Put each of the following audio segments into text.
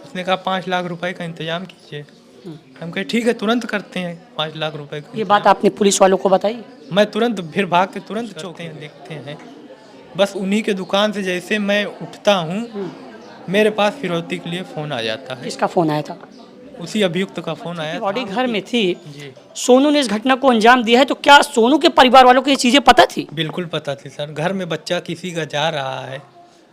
उसने कहा 5 लाख रुपए का इंतजाम कीजिए। हम कहे ठीक है, तुरंत करते हैं 5 लाख रुपए का ये बात आपने पुलिस वालों को बताई? मैं तुरंत फिर भाग के तुरंत चौके हैं, देखते हैं। बस उन्हीं के दुकान से जैसे मैं उठता हूँ, मेरे पास फिरौती के लिए फ़ोन आ जाता है। किसका फोन आया था? उसी अभियुक्त का फ़ोन आया बॉडी था। घर में थी, जी, सोनू ने इस घटना को अंजाम दिया है, तो क्या सोनू के परिवार वालों को ये चीजें पता थी? बिल्कुल पता थी सर। घर में बच्चा किसी का जा रहा है,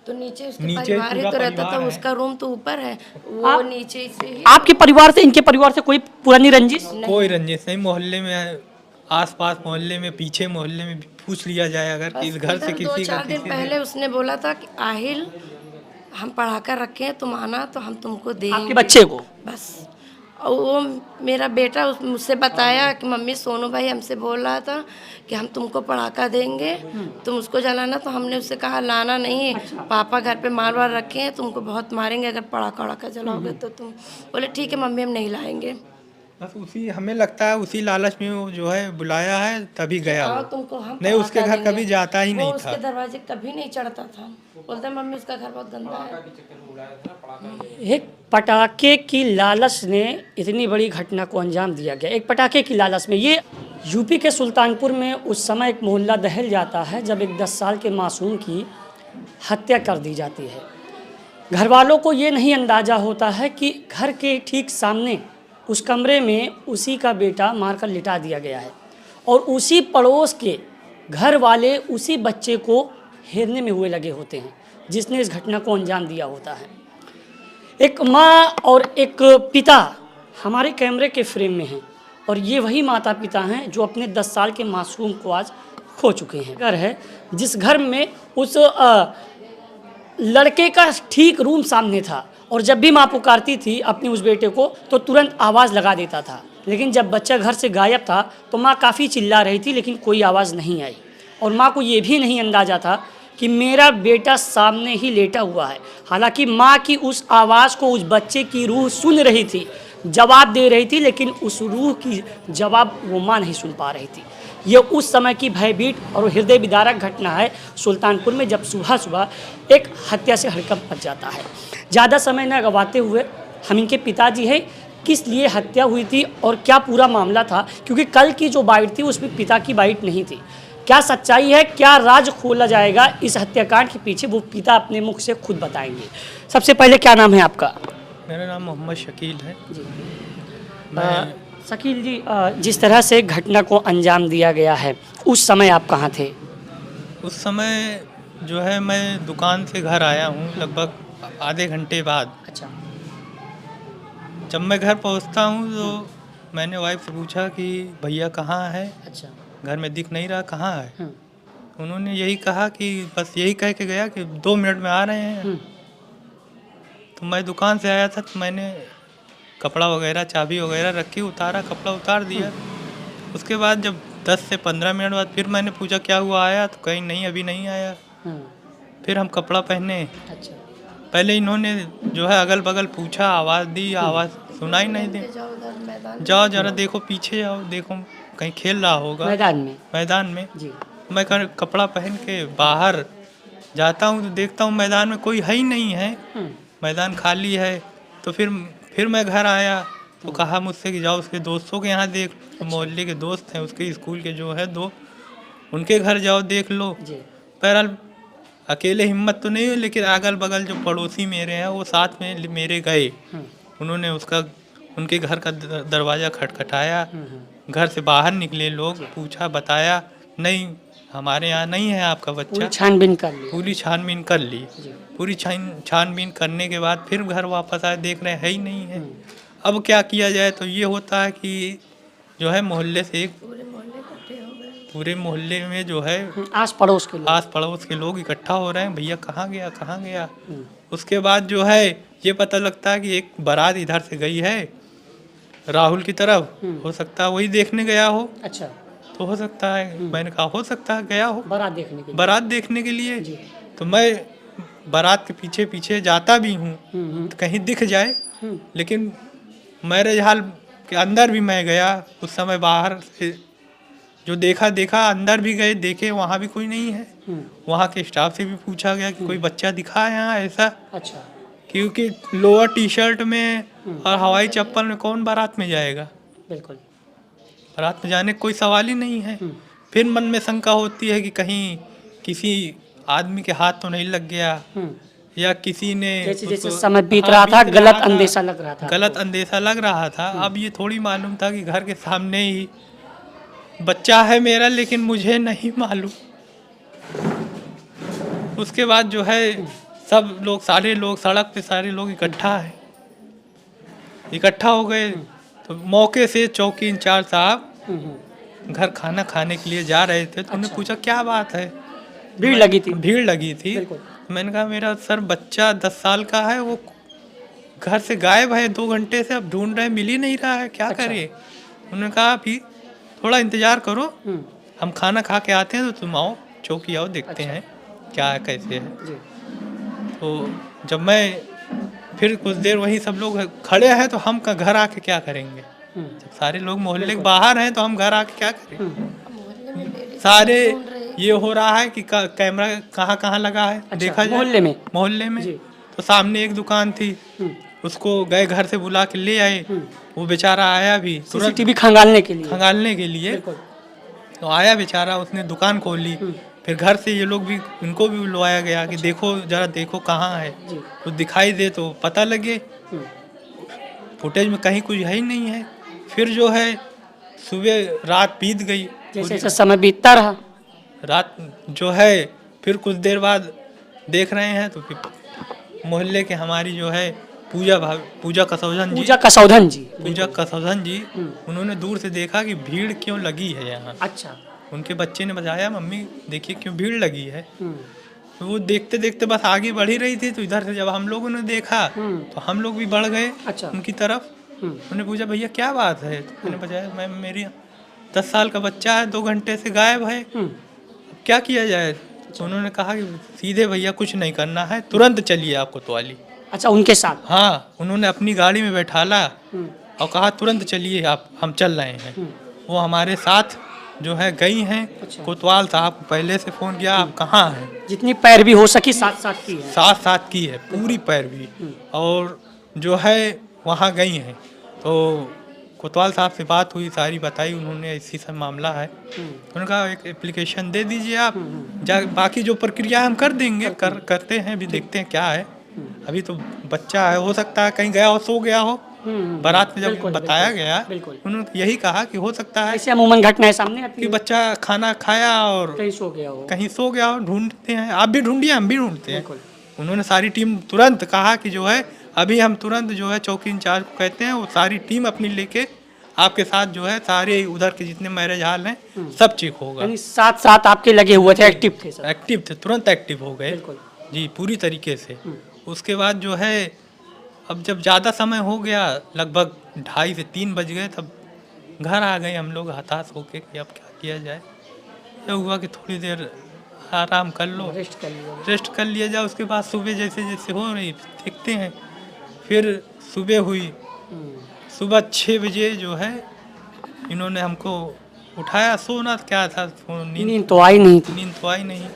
तो नीचे उसके नीचे परिवार ही पूरा तो रहता था, परिवार है। उसका रूम तो ऊपर है, वो आप- नीचे से ही। आपके परिवार से, इनके परिवार से कोई पुरानी रंजिश? कोई रंजिश नहीं। मोहल्ले में, आस-पास मोहल्ले में, पीछे मोहल्ले में भी पूछ लिया जाए अगर कि इस घर से इधर किसी का 2-4 दिन किसी पहले से। उसने बोला था कि आहिल हम पढ़ा कर रखे हैं, तुम आना तो हम तुमको देंगे। आपके बच्चे को? बस। और वो मेरा बेटा मुझसे बताया कि मम्मी सोनू भाई हमसे बोल रहा था कि हम तुमको पढ़ाका देंगे, तुम उसको जलाना। तो हमने उससे कहा लाना नहीं, पापा घर पे मार वार रखे हैं, तुमको बहुत मारेंगे अगर पढ़ाका वड़ाका जलाओगे तो। तुम बोले ठीक है मम्मी, हम नहीं लाएंगे। बस उसी, हमें लगता है उसी लालच में वो जो है बुलाया है, तभी गया आओ वो। तुमको हम नहीं, उसके पढ़ाका घर देंगे। कभी जाता ही वो नहीं उसके था। दरवाजे कभी नहीं चढ़ता था। बोलता मम्मी उसका घर बहुत गंदा है। एक पटाखे की लालच ने इतनी बड़ी घटना को अंजाम दिया गया। एक पटाखे की लालच में, ये यूपी के सुल्तानपुर में उस समय एक मोहल्ला दहल जाता है जब एक 10 साल के मासूम की हत्या कर दी जाती है। घर वालों को ये नहीं अंदाज़ा होता है कि घर के ठीक सामने उस कमरे में उसी का बेटा मारकर लिटा दिया गया है, और उसी पड़ोस के घर वाले उसी बच्चे को हेरने में हुए लगे होते हैं जिसने इस घटना को अंजाम दिया होता है। एक माँ और एक पिता हमारे कैमरे के फ्रेम में हैं, और ये वही माता पिता हैं जो अपने 10 साल के मासूम को आज खो चुके हैं। घर है जिस घर में उस लड़के का ठीक रूम सामने था, और जब भी माँ पुकारती थी अपने उस बेटे को तो तुरंत आवाज़ लगा देता था। लेकिन जब बच्चा घर से गायब था तो माँ काफ़ी चिल्ला रही थी, लेकिन कोई आवाज़ नहीं आई। और माँ को ये भी नहीं अंदाज़ा था कि मेरा बेटा सामने ही लेटा हुआ है। हालांकि माँ की उस आवाज़ को उस बच्चे की रूह सुन रही थी, जवाब दे रही थी, लेकिन उस रूह की जवाब वो माँ नहीं सुन पा रही थी। ये उस समय की भयभीत और हृदय विदारक घटना है सुल्तानपुर में, जब सुबह सुबह एक हत्या से हड़कंप मच जाता है। ज़्यादा समय न गंवाते हुए हम इनके पिताजी हैं, किस लिए हत्या हुई थी और क्या पूरा मामला था, क्योंकि कल की जो बाइट थी उसमें पिता की बाइट नहीं थी। क्या सच्चाई है, क्या राज खोला जाएगा इस हत्याकांड के पीछे, वो पिता अपने मुख से खुद बताएंगे। सबसे पहले क्या नाम है आपका? मेरा नाम मोहम्मद शकील है। जी। मैं शकील जी, जिस तरह से घटना को अंजाम दिया गया है, उस समय आप कहाँ थे? उस समय जो है मैं दुकान से घर आया हूँ लगभग आधे घंटे बाद। अच्छा। जब मैं घर पहुँचता हूँ तो मैंने वाइफ से पूछा कि भैया कहाँ है, अच्छा। घर में दिख नहीं रहा, कहाँ है। उन्होंने यही कहा कि बस यही कह के गया कि 2 मिनट में आ रहे हैं। तो मैं दुकान से आया था तो मैंने कपड़ा वगैरह, चाबी वगैरह रखी, उतारा, कपड़ा उतार दिया। उसके बाद जब 10 से 15 मिनट बाद फिर मैंने पूछा क्या हुआ, आया? तो कहीं नहीं, अभी नहीं आया। फिर हम कपड़ा पहने। अच्छा। पहले इन्होंने जो है अगल बगल पूछा, आवाज़ दी, आवाज़ सुनाई नहीं दी। जाओ उधर मैदान। जाओ ज़रा देखो, पीछे जाओ, देखो कहीं खेल रहा होगा मैदान में। जी। मैं कपड़ा पहन के बाहर जाता हूँ तो देखता हूँ मैदान में कोई है ही नहीं है, मैदान खाली है। तो फिर मैं घर आया तो कहा मुझसे कि जाओ उसके दोस्तों के यहाँ देख। तो मोहल्ले के दोस्त हैं उसके, स्कूल के जो है 2, उनके घर जाओ देख लो। जी। बहरहाल अकेले हिम्मत तो नहीं हुई, लेकिन अगल बगल जो पड़ोसी मेरे हैं वो साथ में मेरे गए। उन्होंने उनके घर का दरवाज़ा खटखटाया। घर से बाहर निकले लोग, पूछा, बताया, नहीं हमारे यहाँ नहीं है आपका बच्चा। छानबीन कर ली। पूरी छानबीन कर ली। पूरी छानबीन करने के बाद फिर घर वापस आए, देख रहे हैं है ही नहीं है। अब क्या किया जाए? तो ये होता है कि जो है मोहल्ले से पूरे मोहल्ले में जो है आस पड़ोस के लोग इकट्ठा हो रहे हैं, भैया कहाँ गया, कहाँ गया। उसके बाद जो है ये पता लगता है कि एक बारात इधर से गई है राहुल की तरफ, हो सकता है वही देखने गया हो। अच्छा। तो हो सकता है, मैंने कहा हो सकता है गया हो बारात देखने के लिए। तो मैं बारात के पीछे पीछे जाता भी हूँ तो कहीं दिख जाए, लेकिन मैरिज हॉल के अंदर भी मैं गया उस समय। बाहर से जो देखा, अंदर भी गए, देखे, वहाँ भी कोई नहीं है। वहाँ के स्टाफ से भी पूछा गया कि कोई बच्चा दिखा है यहाँ ऐसा। अच्छा। क्योंकि लोअर टी शर्ट में और हवाई चप्पल में कौन बारात में जाएगा। बिल्कुल। बारात में जाने का कोई सवाल ही नहीं है। फिर मन में शंका होती है कि कहीं किसी आदमी के हाथ तो नहीं लग गया या किसी ने जैसे जैसे उसको- समय बीत हाँ, रहा था, बीत गलत रहा था, अंदेशा लग रहा था। गलत अंदेशा लग रहा था। अब ये थोड़ी मालूम था कि घर के सामने ही बच्चा है मेरा, लेकिन मुझे नहीं मालूम। उसके बाद जो है सब लोग, सारे लोग सड़क पे, सारे लोग इकट्ठा हो गए। तो मौके से चौकी इंचार्ज साहब घर खाना खाने के लिए जा रहे थे, तो उन्हें पूछा क्या बात है। भीड़ लगी थी। भीड़ लगी थी। बिल्कुल। मैंने कहा मेरा सर बच्चा 10 साल का है, वो घर से गायब है 2 घंटे से, अब ढूंढ रहे, मिल ही नहीं रहा है, क्या करे। उन्होंने कहा अभी थोड़ा इंतजार करो, हम खाना खा के आते हैं, तो तुम आओ चौकी आओ, देखते हैं क्या है कैसे है। जी। तो जब मैं फिर कुछ देर वहीं सब लोग खड़े हैं, तो हम घर आके क्या करेंगे। जब सारे लोग मोहल्ले के बाहर हैं, तो हम घर आके क्या करें। सारे ये हो रहा है कि कैमरा कहाँ कहाँ लगा है। अच्छा, देखा जाए मोहल्ले में जी। तो सामने एक दुकान थी, उसको गए घर से बुला के ले आए। वो बेचारा आया भी तुरंत सीसीटीवी खंगालने के लिए। खंगालने के लिए। बिल्कुल। तो आया बेचारा, उसने दुकान खोली। फिर घर से ये लोग भी, इनको भी बुलवाया गया कि देखो जरा, देखो कहाँ है, जी। कुछ दिखाई दे तो पता लगे। फुटेज में कहीं कुछ है ही नहीं है। फिर जो है सुबह रात बीत गई, जैसे जैसे समय बीतता रहा, रात जो है फिर कुछ देर बाद देख रहे हैं तो फिर मोहल्ले के हमारी जो है पूजा कसौधन जी, उन्होंने दूर से देखा कि भीड़ क्यों लगी है यहाँ। अच्छा। उनके बच्चे ने बताया मम्मी देखिए क्यों भीड़ लगी है। तो वो देखते देखते बस आगे बढ़ ही रही थी, तो इधर से जब हम लोगों ने देखा तो हम लोग भी बढ़ गए अच्छा। उनकी तरफ। उन्होंने पूछा भैया क्या बात है। तो मैंने बताया मैं मेरी 10 साल का बच्चा है, 2 घंटे से गायब है, अब क्या किया जाए। तो उन्होंने कहा कि सीधे भैया कुछ नहीं करना है, तुरंत चलिए आप कोतवाली। अच्छा, उनके साथ? हाँ, उन्होंने अपनी गाड़ी में बैठाला और कहा तुरंत चलिए आप, हम चल रहे हैं। वो हमारे साथ जो है गई हैं। अच्छा। कोतवाल साहब को पहले से फ़ोन किया, आप कहाँ हैं। जितनी पैरवी हो सकी साथ साथ की है। साथ की है पूरी पैरवी। और जो है वहाँ गई हैं, तो कोतवाल साहब से बात हुई, सारी बताई उन्होंने, इसी से मामला है। उन्होंने कहा एक एप्लीकेशन दे दीजिए आप, बाकी जो प्रक्रिया हम कर देंगे, करते हैं, अभी देखते हैं क्या है। अभी तो बच्चा है, हो सकता है कहीं गया हो, सो गया हो। बारात में जब बताया गया, उन्होंने यही कहा कि हो सकता है ऐसे अमूमन घटनाएं सामने आती कि हैं। बच्चा खाना खाया और कहीं सो गया हो। ढूंढते हैं, आप भी ढूंढिए, हम भी ढूंढते हैं। उन्होंने सारी टीम तुरंत कहा कि जो है अभी हम तुरंत जो है चौकी इंचार्ज को कहते हैं, वो सारी टीम अपनी लेके आपके साथ जो है सारे उधर के जितने मैरिज हॉल हैं सब चेक होगा। यानी साथ साथ आपके लगे हुए थे, एक्टिव थे सर? एक्टिव थे, तुरंत एक्टिव हो गए जी, पूरी तरीके से। उसके बाद जो है अब जब ज़्यादा समय हो गया, लगभग 2:30 से 3 बज गए, तब घर आ गए हम लोग हताश होके कि अब क्या किया जाए। ये हुआ कि थोड़ी देर आराम कर लो, रेस्ट कर लिया जाए। उसके बाद सुबह जैसे जैसे हो रही देखते हैं। फिर सुबह हुई, सुबह 6 बजे जो है इन्होंने हमको उठाया। सोना क्या था, नींद तो आई नहीं।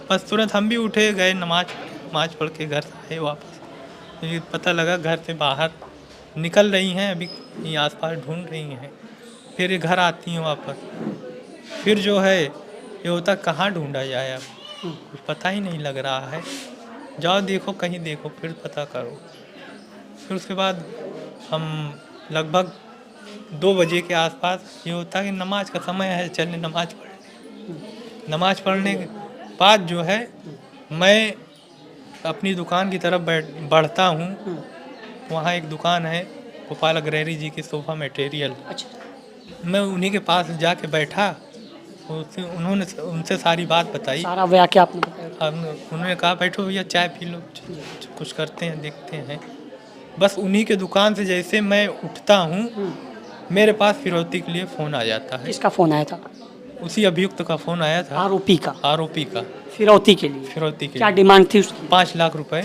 बस तुरंत हम भी उठे, गए नमाज पढ़ के घर आए वापस। ये पता लगा घर से बाहर निकल रही हैं, अभी ये आसपास ढूंढ रही हैं। फिर ये घर आती हैं वापस। फिर जो है ये होता कहाँ ढूंढा जाए, अब कुछ पता ही नहीं लग रहा है। जाओ देखो, कहीं देखो, फिर पता करो। फिर उसके बाद हम लगभग 2 बजे के आसपास ये होता कि नमाज का समय है, चलने नमाज पढ़ने के बाद जो है मैं अपनी दुकान की तरफ बढ़ता हूँ। वहाँ एक दुकान है गोपाल अग्रहरी जी की, सोफ़ा मटेरियल। अच्छा। मैं उन्हीं के पास जाके बैठा, उन्होंने उनसे सारी बात बताई। सारा वाक़या आपने बताया? उन्होंने कहा बैठो भैया चाय पी लो, कुछ करते हैं, देखते हैं। बस उन्हीं के दुकान से जैसे मैं उठता हूँ, मेरे पास फिरौती के लिए फ़ोन आ जाता है। किसका फ़ोन आया था? उसी अभियुक्त का फ़ोन आया था। आरोपी का। फिरौती के लिए? क्या डिमांड थी उसकी? 5 लाख रुपए।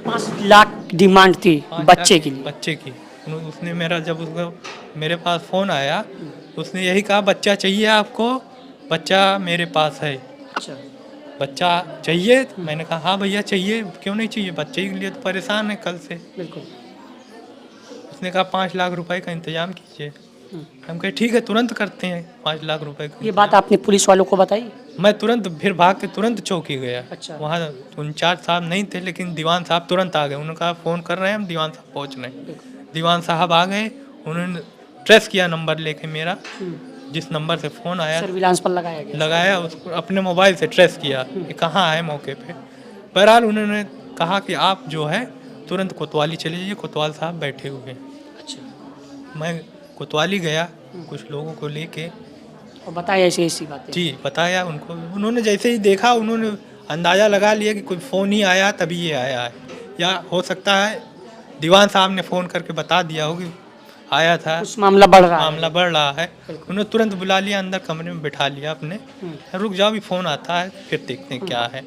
5 लाख डिमांड थी बच्चे के लिए? बच्चे की। उसने जब उसका मेरे पास फ़ोन आया, उसने यही कहा बच्चा चाहिए आपको, बच्चा मेरे पास है। अच्छा। बच्चा चाहिए? मैंने कहा हाँ भैया चाहिए, क्यों नहीं चाहिए, बच्चे के लिए तो परेशान है कल से। बिल्कुल। उसने कहा 5 लाख रुपए का इंतजाम कीजिए। हम कहे ठीक है, तुरंत करते हैं 5 लाख रुपए का ये बात आपने पुलिस वालों को बताई? मैं तुरंत फिर भाग के तुरंत चौकी गया। अच्छा। वहाँ इंचार्ज साहब नहीं थे, लेकिन दीवान साहब तुरंत आ गए। उन्होंने कहा फ़ोन कर रहे हैं हम, दीवान साहब पहुँच रहे हैं। दीवान साहब आ गए, उन्होंने ट्रेस किया नंबर लेके मेरा, जिस नंबर से फ़ोन आया सर्विलांस पर लगाया गया। लगाया, उसको अपने मोबाइल से ट्रेस किया कि कहाँ है मौके पे। बहरहाल उन्होंने कहा कि आप जो है तुरंत कोतवाली चले जाइए, कोतवाल साहब बैठे हुए हैं। अच्छा। मैं कोतवाली गया कुछ लोगों को लेके, और बताया ऐसी बातें? जी बताया उनको। उन्होंने जैसे ही देखा उन्होंने अंदाज़ा लगा लिया कि कोई फ़ोन ही आया तभी ये आया है, या हो सकता है दीवान साहब ने फ़ोन करके बता दिया हो कि आया था, कुछ मामला बढ़ रहा है। मामला बढ़ रहा है। उन्होंने तुरंत बुला लिया, अंदर कमरे में बिठा लिया अपने, रुक जाओ भी फ़ोन आता है फिर देखते हैं क्या है।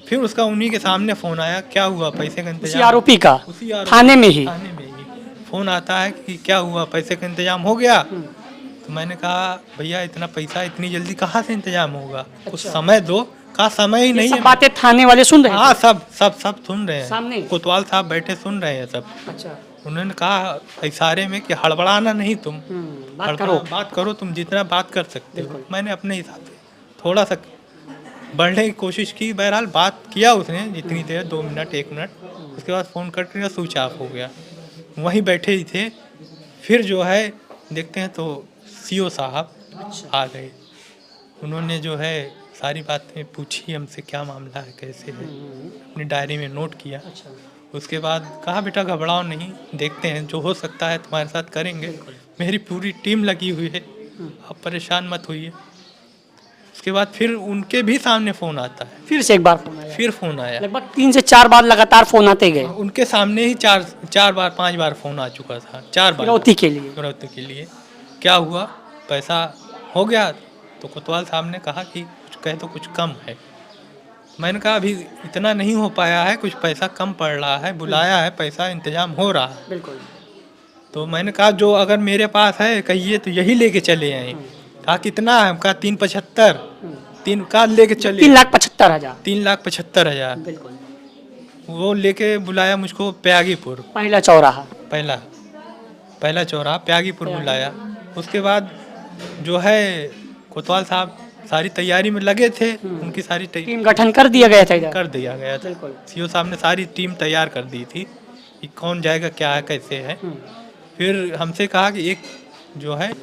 फिर उसका उन्हीं के सामने फ़ोन आया, क्या हुआ, पैसे का उसी इंतजाम? आरोपी का उसी आरोपी थाने में ही? थाने में ही फ़ोन आता है कि क्या हुआ, पैसे का इंतजाम हो गया? तो मैंने कहा भैया इतना पैसा इतनी जल्दी कहाँ से इंतजाम होगा, कुछ समय दो। कहा समय ही ये नहीं सब है। बातें थाने वाले सुन रहे हाँ थे? सब सुन रहे हैं, सामने? कोतवाल साहब बैठे सुन रहे हैं सब। अच्छा। उन्होंने कहा इशारे में कि हड़बड़ाना नहीं तुम, बात करो तुम जितना बात कर सकते हो। मैंने अपने हिसाब से थोड़ा सा बढ़ने की कोशिश की। बहरहाल बात किया उसने जितनी देर, 2 मिनट 1 मिनट, उसके बाद फ़ोन कट गया, स्विच ऑफ हो गया। वहीं बैठे ही थे। फिर जो है देखते हैं तो सीओ साहब आ गए। उन्होंने जो है सारी बातें पूछी हमसे, क्या मामला है, कैसे है, अपनी डायरी में नोट किया। अच्छा। उसके बाद कहा बेटा घबराओ नहीं, देखते हैं जो हो सकता है तुम्हारे साथ करेंगे। मेरी पूरी टीम लगी हुई है, आप परेशान मत होइए। उसके बाद फिर उनके भी सामने फ़ोन आता है, फिर से एक बार फोन आया? फिर फ़ोन आया। लगभग 3 से 4 बार लगातार फोन आते गए उनके सामने ही 4 बार 5 बार फ़ोन आ चुका था, 4 बार फिरौती के लिए। फिरौती के लिए। क्या हुआ, पैसा हो गया? तो कोतवाल साहब ने कहा कि कुछ कहे तो कुछ कम है। मैंने कहा अभी इतना नहीं हो पाया है, कुछ पैसा कम पड़ रहा है, बुलाया है, पैसा इंतजाम हो रहा है। बिल्कुल। तो मैंने कहा जो अगर मेरे पास है कहिए तो यही लेके चले आए। कहा कितना है? कहा 375। 3 का लेके चले, 3,75,000। 3,75,000। बिल्कुल। वो लेके बुलाया मुझको प्यागीपुर, पहला चौराहा। पहला चौराहा प्यागीपुर बुलाया। उसके बाद जो है कोतवाल साहब सारी तैयारी में लगे थे, उनकी सारी टीम गठन कर दिया गया था इधर? कर दिया गया था। बिल्कुल। सीओ साहब ने सारी टीम तैयार कर दी थी कि कौन जाएगा, क्या है, कैसे है। फिर हमसे कहा कि एक जो है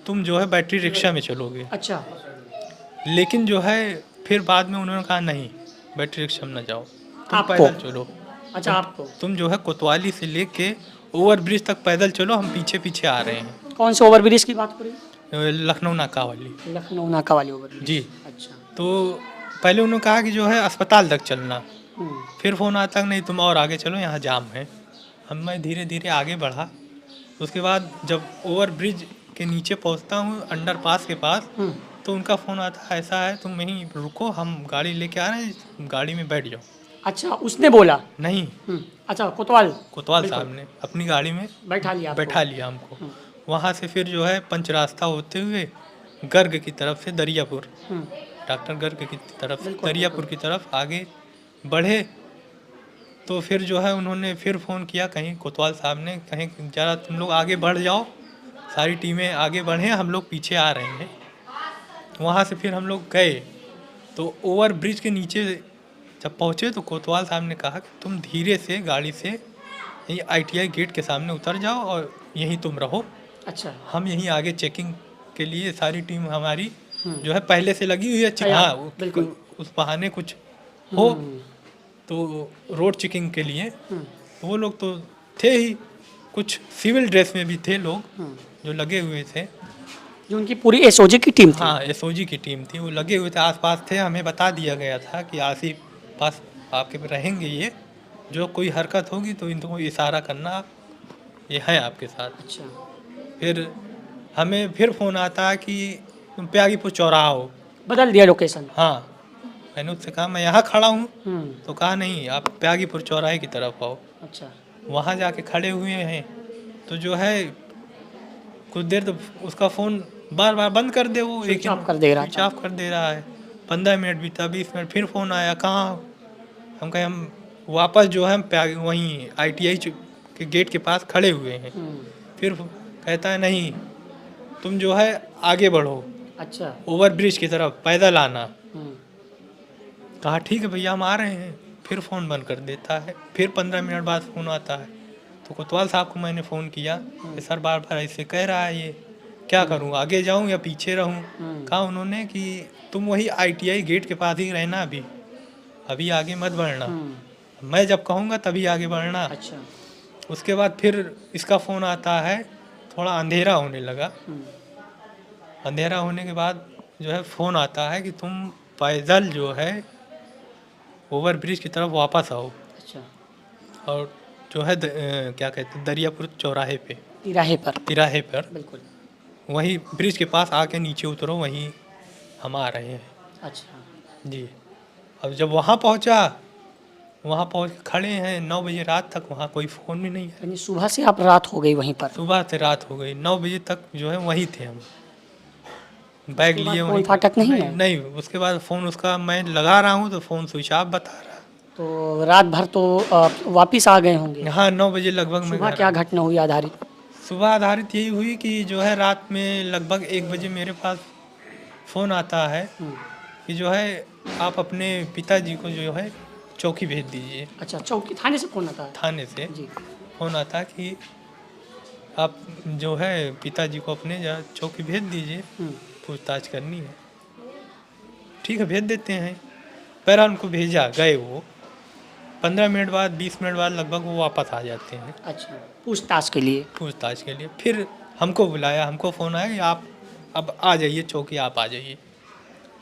तुम जो है बैटरी रिक्शा में चलोगे। अच्छा। लेकिन जो है फिर बाद में उन्होंने कहा नहीं, बैटरी रिक्शा में न जाओ, तुम आपको? पैदल चलो। अच्छा, आपको? तुम जो है कोतवाली से लेके ओवर ब्रिज तक पैदल चलो, हम पीछे पीछे आ रहे हैं। कौन से ओवरब्रिज की बात करें? लखनऊ नाका वाली। लखनऊ नाका वाली ओवरब्रिज। जी। अच्छा। तो पहले उन्होंने कहा कि जो है अस्पताल तक चलना। फिर फ़ोन आता नहीं तुम और आगे चलो, यहाँ जाम है। मैं धीरे धीरे आगे बढ़ा। उसके बाद जब ओवर ब्रिज के नीचे पहुँचता हूँ, अंडरपास के पास, तो उनका फ़ोन आता है ऐसा है तुम यहीं रुको, हम गाड़ी लेके आ रहे हैं, गाड़ी में बैठ जाओ। अच्छा, उसने बोला? नहीं, अच्छा, कोतवाल साहब ने अपनी गाड़ी में बैठा लिया हमको। वहाँ से फिर जो है पंच रास्ता होते हुए गर्ग की तरफ से दरियापुर, डॉक्टर गर्ग की तरफ से दरियापुर की तरफ आगे बढ़े। तो फिर जो है उन्होंने फिर फ़ोन किया, कहीं कोतवाल साहब ने, कहीं ज़रा तुम लोग आगे बढ़ जाओ, सारी टीमें आगे बढ़ें, हम लोग पीछे आ रहे हैं। वहाँ से फिर हम लोग गए तो ओवर ब्रिज के नीचे जब पहुँचे तो कोतवाल साहब ने कहा कि तुम धीरे से गाड़ी से यहीं ITI गेट के सामने उतर जाओ और यहीं तुम रहो। अच्छा। हम यहीं आगे चेकिंग के लिए सारी टीम हमारी जो है पहले से लगी हुई है। हाँ, बिल्कुल। उस बहाने कुछ हो तो रोड चेकिंग के लिए। तो वो लोग तो थे ही, कुछ सिविल ड्रेस में भी थे लोग जो लगे हुए थे, जो उनकी पूरी SOG की टीम थी। हाँ, SOG की टीम थी, वो लगे हुए थे, आसपास थे। हमें बता दिया गया था कि आसिफ पास आपके रहेंगे, ये जो कोई हरकत होगी तो इनको इशारा करना, ये है आपके साथ। अच्छा। फिर हमें फिर फ़ोन आता है कि तुम प्यागीपुर चौराहा हो। बदल दिया लोकेशन? हाँ, मैंने उससे कहा मैं यहाँ खड़ा हूँ। तो कहा नहीं, आप प्यागीपुर चौराहे की तरफ आओ। अच्छा। वहाँ जाके खड़े हुए हैं तो जो है कुछ देर तो उसका फ़ोन बार बार बंद कर दे, वो स्विच ऑफ कर दे रहा स्विच ऑफ कर दे रहा है। 15 मिनट बीता, 20 मिनट, फिर फ़ोन आया, कहाँ हो? हम कहे हम वापस जो है हम वहीं ITI के गेट के पास खड़े हुए हैं। फिर कहता है नहीं, तुम जो है आगे बढ़ो, अच्छा। ओवर ब्रिज की तरफ पैदल आना। कहा ठीक है भैया हम आ रहे हैं। फिर फ़ोन बंद कर देता है। फिर 15 मिनट बाद फ़ोन आता है, तो कोतवाल साहब को मैंने फ़ोन किया कि सर बार बार ऐसे कह रहा है, ये क्या करूं, आगे जाऊं या पीछे रहूं? कहा उन्होंने कि तुम वही ITI गेट के पास ही रहना, अभी आगे मत बढ़ना, मैं जब कहूँगा तभी आगे बढ़ना। अच्छा। उसके बाद फिर इसका फ़ोन आता है, थोड़ा अंधेरा होने लगा। अंधेरा होने के बाद जो है फ़ोन आता है कि तुम पैदल जो है ओवर ब्रिज की तरफ वापस आओ, अच्छा। और जो है क्या कहते हैं, दरियापुर चौराहे पे, तिराहे पर बिल्कुल वहीं ब्रिज के पास आके नीचे उतरो, वहीं हम आ रहे हैं। अच्छा। जी। अब जब वहाँ पहुँच खड़े हैं 9 बजे रात तक, वहाँ कोई फ़ोन भी नहीं है। यानी सुबह से आप रात हो गई वहीं पर? सुबह से रात हो गई, 9 बजे तक जो है वहीं थे हम, बैग लिए फ़ोन वहीं। फाटक नहीं है? नहीं, उसके बाद फ़ोन उसका मैं लगा रहा हूँ तो फ़ोन स्विच ऑफ बता रहा। तो रात भर तो वापिस आ गए होंगे? हाँ, 9 बजे लगभग मैं सुबह घर क्या आया। घटना हुई आधारित? सुबह आधारित यही हुई कि जो है रात में लगभग 1 बजे मेरे पास फ़ोन आता है कि जो है आप अपने पिताजी को जो है चौकी भेज दीजिए। अच्छा, चौकी थाने से फ़ोन आता है? थाने से जी। फ़ोन आता कि आप जो है पिताजी को अपने चौकी भेज दीजिए, पूछताछ करनी है। ठीक है, भेज देते हैं। बहरहाल उनको भेजा, गए वो 15 मिनट बाद, 20 मिनट बाद लगभग वो वापस आ जाते हैं अच्छा, पूछताछ के लिए? पूछताछ के लिए। फिर हमको बुलाया, हमको फ़ोन आया कि आप अब आ जाइए चौकी, आप आ जाइए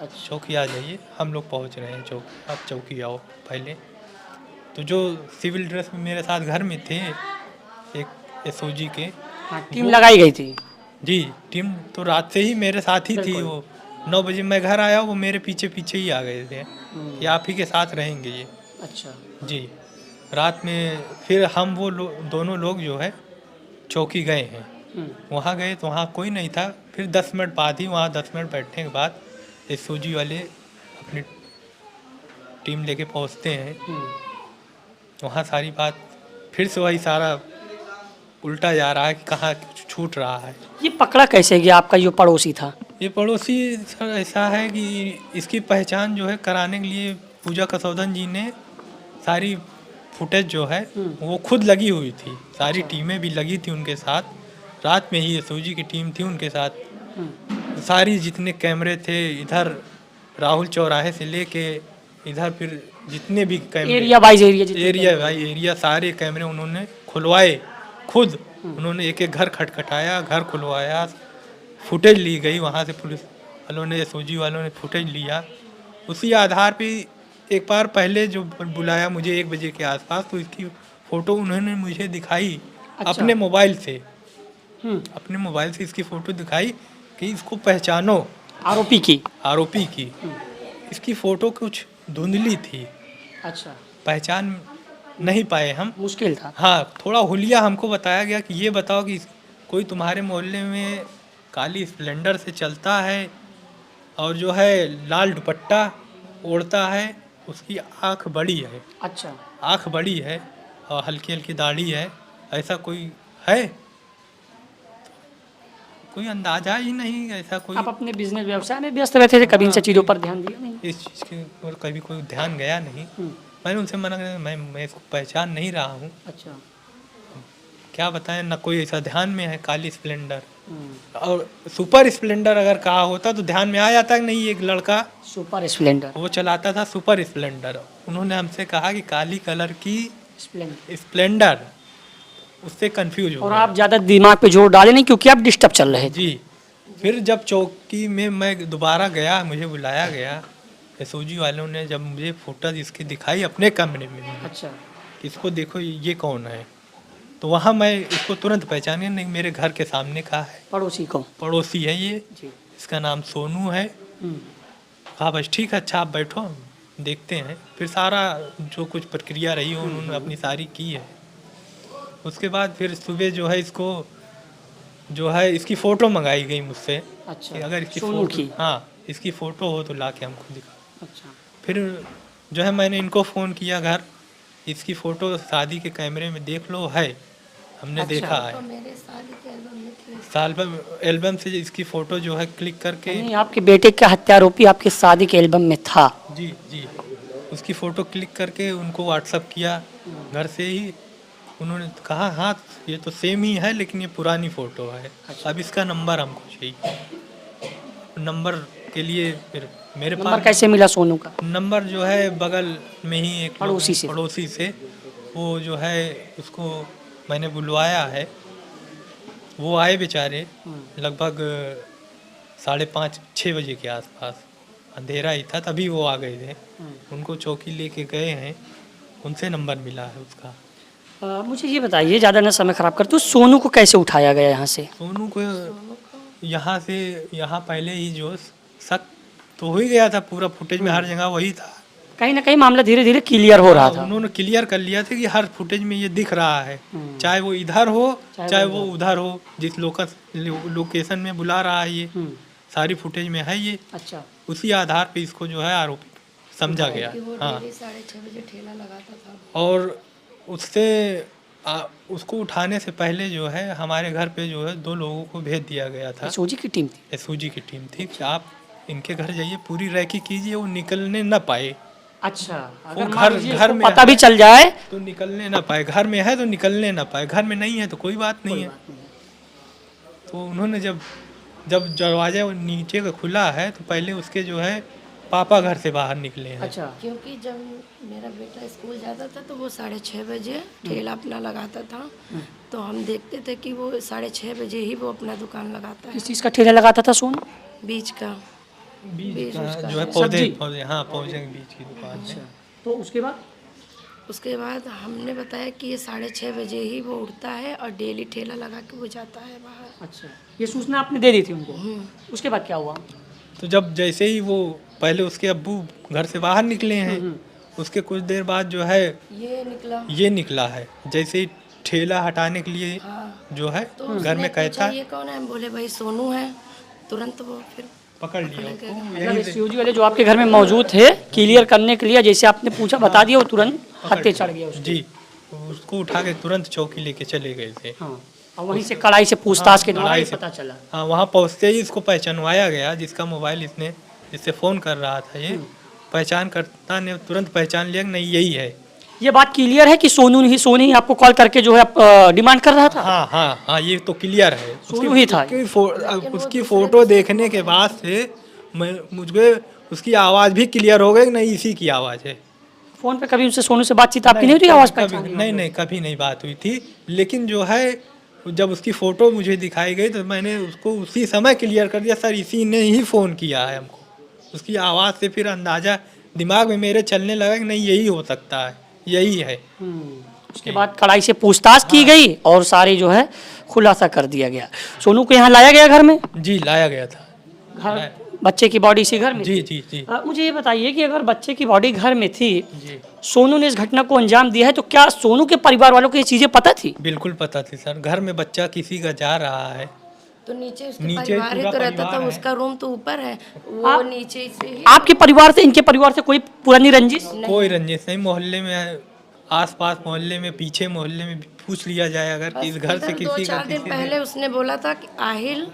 अच्छा। चौकी, आ जाइए, हम लोग पहुंच रहे हैं चौकी, आप चौकी आओ पहले। तो जो सिविल ड्रेस में मेरे साथ घर में थे, एक SOG के, हाँ, टीम लगाई गई थी? जी, टीम तो रात से ही मेरे साथ ही थी। वो 9 बजे मैं घर आया, वो मेरे पीछे पीछे ही आ गए थे कि आप ही के साथ रहेंगे ये। अच्छा। जी। रात में फिर हम वो दोनों लोग जो है चौकी गए हैं। वहाँ गए तो वहाँ कोई नहीं था। फिर 10 मिनट बाद ही, वहाँ 10 मिनट बैठने के बाद SOG वाले अपनी टीम लेके पहुँचते हैं। वहाँ सारी बात फिर से वही सारा उल्टा जा रहा है कि कहाँ छूट रहा है। ये पकड़ा कैसे गया आपका जो पड़ोसी था? ये पड़ोसी सर ऐसा है कि इसकी पहचान जो है कराने के लिए पूजा कसौदन जी ने सारी फुटेज जो है वो खुद लगी हुई थी, सारी टीमें भी लगी थी उनके साथ। रात में ही SOG की टीम थी उनके साथ, सारी जितने कैमरे थे इधर राहुल चौराहे से लेके इधर, फिर जितने भी कैमरे एरिया वाइज एरिया सारे कैमरे उन्होंने खुलवाए खुद। उन्होंने एक एक घर खटखटाया, घर खुलवाया, फुटेज ली गई वहाँ से, पुलिस वालों ने SOG वालों ने फुटेज लिया। उसी आधार पे एक बार पहले जो बुलाया मुझे 1 बजे के आसपास, तो इसकी फ़ोटो उन्होंने मुझे दिखाई। अच्छा। अपने मोबाइल से इसकी फ़ोटो दिखाई कि इसको पहचानो, आरोपी की। इसकी फ़ोटो कुछ धुंधली थी। अच्छा। पहचान नहीं पाए हम, मुश्किल था। हाँ, थोड़ा हुलिया हमको बताया गया कि ये बताओ कि कोई तुम्हारे मोहल्ले में काली स्प्लेंडर से चलता है और जो है लाल दुपट्टा ओढ़ता है, उसकी आँख बड़ी है। अच्छा। आँख बड़ी है और हल्की हल्की दाढ़ी है, ऐसा कोई है? कोई अंदाजा ही नहीं ऐसा कोई। आप अपने बिजनेस व्यवसाय में व्यस्त रहते थे, कभी इन चीज़ों पर ध्यान दिया नहीं? इस चीज़ के ऊपर कभी कोई ध्यान गया नहीं। मैंने उनसे मना किया, मैं इसको पहचान नहीं रहा हूँ। अच्छा। क्या बताएं, ना कोई ऐसा ध्यान में है काली स्प्लेंडर। और सुपर स्प्लेंडर अगर कहा होता तो ध्यान में आ जाता कि नहीं, एक लड़का सुपर स्प्लेंडर वो चलाता था, सुपर स्प्लेंडर। उन्होंने हमसे कहा कि काली कलर की स्प्लेंडर, उससे कंफ्यूज हो। और आप ज़्यादा दिमाग पे जोर डाले नहीं क्योंकि आप डिस्टर्ब चल रहे थे। जी। फिर जब चौकी में मैं दोबारा गया, मुझे बुलाया गया, SOG वालों ने जब मुझे फोटो इसकी दिखाई अपने कमरे में, अच्छा, इसको देखो ये कौन है, तो वहाँ मैं इसको तुरंत पहचान गया, नहीं मेरे घर के सामने का है, पड़ोसी है ये जी। इसका नाम सोनू है। हाँ बस ठीक है, अच्छा आप बैठो देखते हैं। फिर सारा जो कुछ प्रक्रिया रही हो उन्होंने अपनी सारी की है। उसके बाद फिर सुबह जो है इसको जो है इसकी फ़ोटो मंगाई गई मुझसे। अच्छा, कि अगर इसकी फ़ोटो, हाँ इसकी फ़ोटो हो तो ला के हमको दिखा। अच्छा। फिर जो है मैंने इनको फ़ोन किया घर, इसकी फ़ोटो शादी के कैमरे में देख लो है, हमने अच्छा। देखा तो है। मेरे शादी के एल्बम में थी। साल्बम एल्बम से इसकी फ़ोटो जो है क्लिक करके यानी आपके बेटे का हत्यारोपी आपके शादी के एल्बम में था। जी जी उसकी फ़ोटो क्लिक करके उनको व्हाट्सअप किया घर से ही। उन्होंने कहा हाँ ये तो सेम ही है लेकिन ये पुरानी फ़ोटो है, अब इसका नंबर हमको चाहिए। नंबर के लिए फिर मेरे नंबर पास कैसे मिला सोनू का? नंबर जो है बगल में ही एक पड़ोसी से। वो जो है उसको मैंने बुलवाया है, वो आए बेचारे लगभग 5:30-6 बजे के आसपास, अंधेरा ही था तभी वो आ गए थे। उनको चौकी लेके गए हैं, उनसे नंबर मिला है उसका। मुझे ये बताइए, ज़्यादा ना समय खराब करते हो, सोनू को कैसे उठाया गया यहाँ से? सोनू को यहाँ से यहाँ पहले ही जो शक तो हो ही गया था, पूरा फुटेज में हर जगह वही था। कहीं ना कहीं मामला धीरे धीरे क्लियर हो रहा था। उन्होंने क्लियर कर लिया था कि हर फुटेज में ये दिख रहा है, चाहे वो इधर हो चाहे वो उधर हो, जिस लोकेशन में बुला रहा है ये सारी फुटेज में है ये। अच्छा। उसी आधार पे इसको जो है आरोपी समझा गया। कि वो हाँ, डेली 6:30 बजे ठेला लगाता था। और उससे उसको उठाने से पहले जो है हमारे घर पे जो है 2 लोगों को भेज दिया गया था। एसओजी की टीम थी। एसओजी की टीम थी कि आप इनके घर जाइए, पूरी रैकी कीजिए, वो निकलने न पाए। अच्छा। वो अगर मान घर लीजिए घर इसको में पता भी है चल जाए तो निकलने ना पाए, घर में है तो निकलने ना पाए, घर में नहीं है तो कोई बात नहीं है। तो उन्होंने जब दरवाजा नीचे का खुला है तो पहले उसके जो है पापा घर से बाहर निकले हैं। अच्छा। क्योंकि जब मेरा बेटा स्कूल जाता था तो वो 6:30 बजे ठेला अपना लगाता था, तो हम देखते थे कि वो 6:30 बजे ही वो अपना दुकान लगाता है। किस चीज़ का ठेला लगाता था सोनू? बीज का। बीज उसका जो है पौधे हाँ पौधे के बीज की दुकान है। तो उसके बाद उसके बाद हमने बताया कि ये 6:30 बजे ही वो उठता है और डेली ठेला लगा के वो जाता है बाहर। अच्छा, ये सूचना आपने दे दी थी उनको? उसके बाद क्या हुआ? तो जब जैसे ही वो पहले उसके अब्बू घर से बाहर निकले हैं, उसके कुछ देर बाद जो है ये निकला है। जैसे ही ठेला हटाने के लिए जो है तो घर में कहता ये कौन है, हम बोले भाई सोनू है, तुरंत वो फिर पकड़ लिया उसको। मतलब एसओजी वाले जो आपके घर में मौजूद थे क्लियर करने के लिए, जैसे आपने पूछा बता दिया, वो तुरंत हत्थे चढ़ गया उसके। जी, उसको उठा के तुरंत चौकी लेके चले गए थे। हाँ, और वहीं से कड़ाई से पूछताछ के द्वारा कड़ाई ये से- पता चला। हाँ, वहाँ पहुँचते ही इसको पहचानवाया गया, जिसका मोबाइल इससे फ़ोन कर रहा था ये पहचानकर्ता ने तुरंत पहचान लिया कि नहीं यही है। ये बात क्लियर है कि सोनू ही आपको कॉल करके जो है डिमांड कर रहा था? हाँ हाँ हाँ, ये तो क्लियर है। सोनू ही था। उसकी फ़ोटो देखने के बाद से मुझे उसकी आवाज़ भी क्लियर हो गई कि नहीं इसी की आवाज़ है। फोन पे कभी उनसे सोनू से बातचीत आपकी नहीं हुई आवाज़ पहचानने में? नहीं, कभी नहीं बात हुई थी। लेकिन जो है जब उसकी फ़ोटो मुझे दिखाई गई तो मैंने उसको उसी समय क्लियर कर दिया, सर इसी ने ही फ़ोन किया है हमको। उसकी आवाज़ से फिर अंदाज़ा दिमाग में मेरे चलने लगा कि नहीं यही हो सकता है, यही है। उसके बाद कड़ाई से पूछताछ की गई और सारी जो है खुलासा कर दिया गया। सोनू को यहाँ लाया गया घर में? जी, लाया गया था। घर बच्चे की बॉडी इसी घर में? जी जी जी मुझे ये बताइए कि अगर बच्चे की बॉडी घर में थी, जी, सोनू ने इस घटना को अंजाम दिया है, तो क्या सोनू के परिवार वालों को ये चीज़ें पता थी? बिल्कुल पता थी सर। घर में बच्चा किसी का जा रहा है तो नीचे उसके नीचे परिवार ही पूरा तो रहता था, परिवार है। उसका रूम तो ऊपर है, वो आप- नीचे से ही। आपके परिवार से, इनके परिवार से कोई पुरानी रंजिश? कोई रंजिश नहीं। मोहल्ले में आसपास मोहल्ले में पीछे मोहल्ले में पूछ लिया जाए अगर कि इस घर से इधर किसी का 2-4 दिन पहले उसने बोला था कि आहिल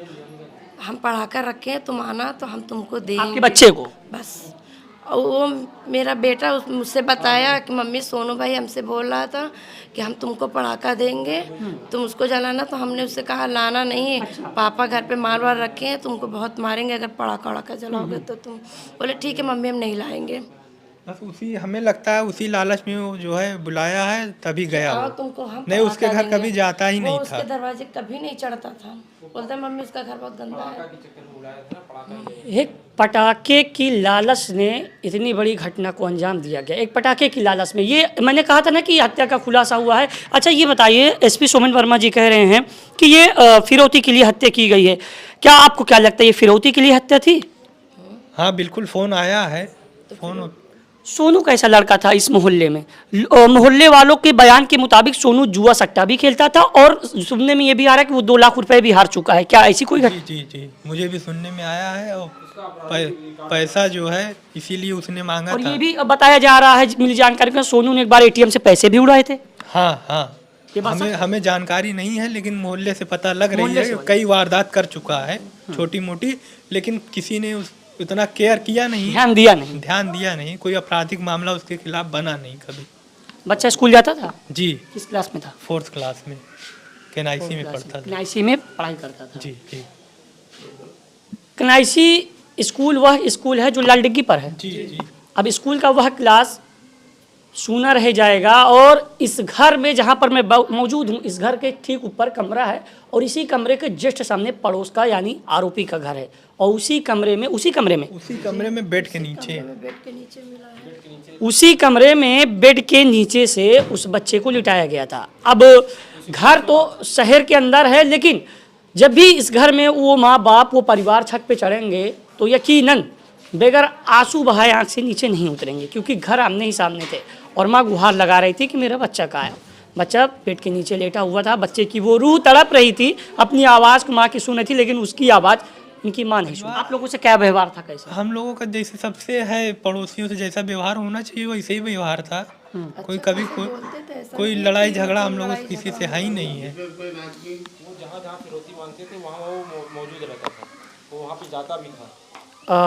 हम पढ़ा कर रखे हैं, तुम आना तो हम तुमको आपके देंगे बच्चे को? बस। और वो मेरा बेटा मुझसे बताया कि मम्मी सोनू भाई हमसे बोल रहा था कि हम तुमको पड़ाका देंगे, तुम उसको जलाना। तो हमने उससे कहा लाना नहीं, पापा घर पे मार वार रखे हैं, तुमको बहुत मारेंगे अगर पड़ाका वड़ाका जलाओगे तो। तुम बोले ठीक है मम्मी हम नहीं लाएंगे। बस उसी हमें लगता है उसी लालच में वो जो है बुलाया है तभी गया हाँ, वो। तुमको हम नहीं उसके पड़ाका घर देंगे। कभी जाता ही वो नहीं उसके था। दरवाजे कभी नहीं चढ़ता था, बोलता मम्मी उसका घर बहुत गंदा है। एक पटाखे की लालच ने इतनी बड़ी घटना को अंजाम दिया गया। एक पटाखे की लालच में, ये मैंने कहा था ना कि हत्या का खुलासा हुआ है। अच्छा ये बताइए, एसपी सोमेन वर्मा जी कह रहे हैं कि ये फिरौती के लिए हत्या की गई है। क्या आपको क्या लगता है, ये फिरौती के लिए हत्या थी? हाँ बिल्कुल, फ़ोन आया है। फ़ोन सोनू कैसा लड़का था इस मोहल्ले में? मोहल्ले वालों के बयान के मुताबिक सोनू जुआ सट्टा भी खेलता था और सुनने में ये भी आ रहा है कि वो 2 लाख रुपए भी हार चुका है। क्या ऐसी कोई घटना? जी जी, मुझे भी सुनने में आया है। और पैसा जो है इसीलिए उसने मांगा और था। ये भी बताया जा रहा है, मिली जानकारी में, सोनू ने एक बार एटीएम से पैसे भी उड़ाए थे। हाँ हाँ, ये बात हमें जानकारी नहीं है, लेकिन मोहल्ले से पता लग रही मोहल्ले है से कि कई वारदात कर चुका है छोटी मोटी, लेकिन किसी ने उतना केयर किया नहीं, ध्यान दिया नहीं। कोई आपराधिक मामला उसके खिलाफ बना नहीं कभी। बच्चा स्कूल जाता था? जी, किस क्लास में था? 4th क्लास में केनाईसी में पढ़ता था। कनाइसी में पढ़ाई करता था। जी जी कनाइसी स्कूल वह स्कूल है जो लाल डिग्गी पर है। जी जी। अब स्कूल का वह क्लास सूना रह जाएगा और इस घर में जहाँ पर मैं मौजूद हूँ, इस घर के ठीक ऊपर कमरा है और इसी कमरे के जस्ट सामने पड़ोस का यानी आरोपी का घर है और उसी कमरे में बेड के नीचे उसी कमरे में बेड के नीचे से उस बच्चे को लिटाया गया था। अब घर तो शहर के अंदर है, लेकिन जब भी इस घर में वो माँ बाप वो परिवार छत पे चढ़ेंगे तो यकीनन बेगर आंसू बहाए आँख से नीचे नहीं उतरेंगे, क्योंकि घर आमने ही सामने थे और माँ गुहार लगा रही थी कि मेरा बच्चा कहाँ है। बच्चा पेट के नीचे लेटा हुआ था, बच्चे की वो रूह तड़प रही थी, अपनी आवाज़ को माँ की सुनी थी, लेकिन उसकी आवाज़ इनकी माँ नहीं सुनी। आप लोगों से क्या व्यवहार था? कैसे? हम लोगों का जैसे सबसे है पड़ोसियों से जैसा व्यवहार होना चाहिए वैसे ही व्यवहार था। कोई कभी कोई लड़ाई झगड़ा हम लोगों से किसी से है ही नहीं है।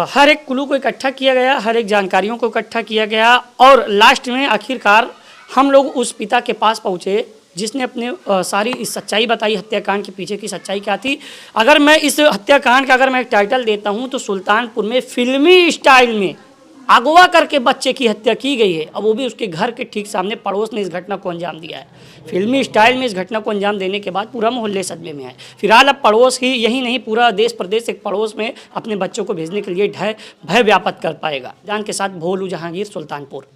हर एक क्लू को इकट्ठा किया गया, हर एक जानकारियों को इकट्ठा किया गया और लास्ट में आखिरकार हम लोग उस पिता के पास पहुँचे जिसने अपने सारी इस सच्चाई बताई, हत्याकांड के पीछे की सच्चाई क्या थी। अगर मैं इस हत्याकांड का एक टाइटल देता हूं तो सुल्तानपुर में फिल्मी स्टाइल में अगवा करके बच्चे की हत्या की गई है, अब वो भी उसके घर के ठीक सामने पड़ोस ने इस घटना को अंजाम दिया है। फिल्मी स्टाइल में इस घटना को अंजाम देने के बाद पूरा मोहल्ले सदमे में है। फिलहाल अब पड़ोस ही यही नहीं, पूरा देश प्रदेश एक पड़ोस में अपने बच्चों को भेजने के लिए भय व्याप्त कर पाएगा। जान के साथ भोलू जहांगीर, सुल्तानपुर।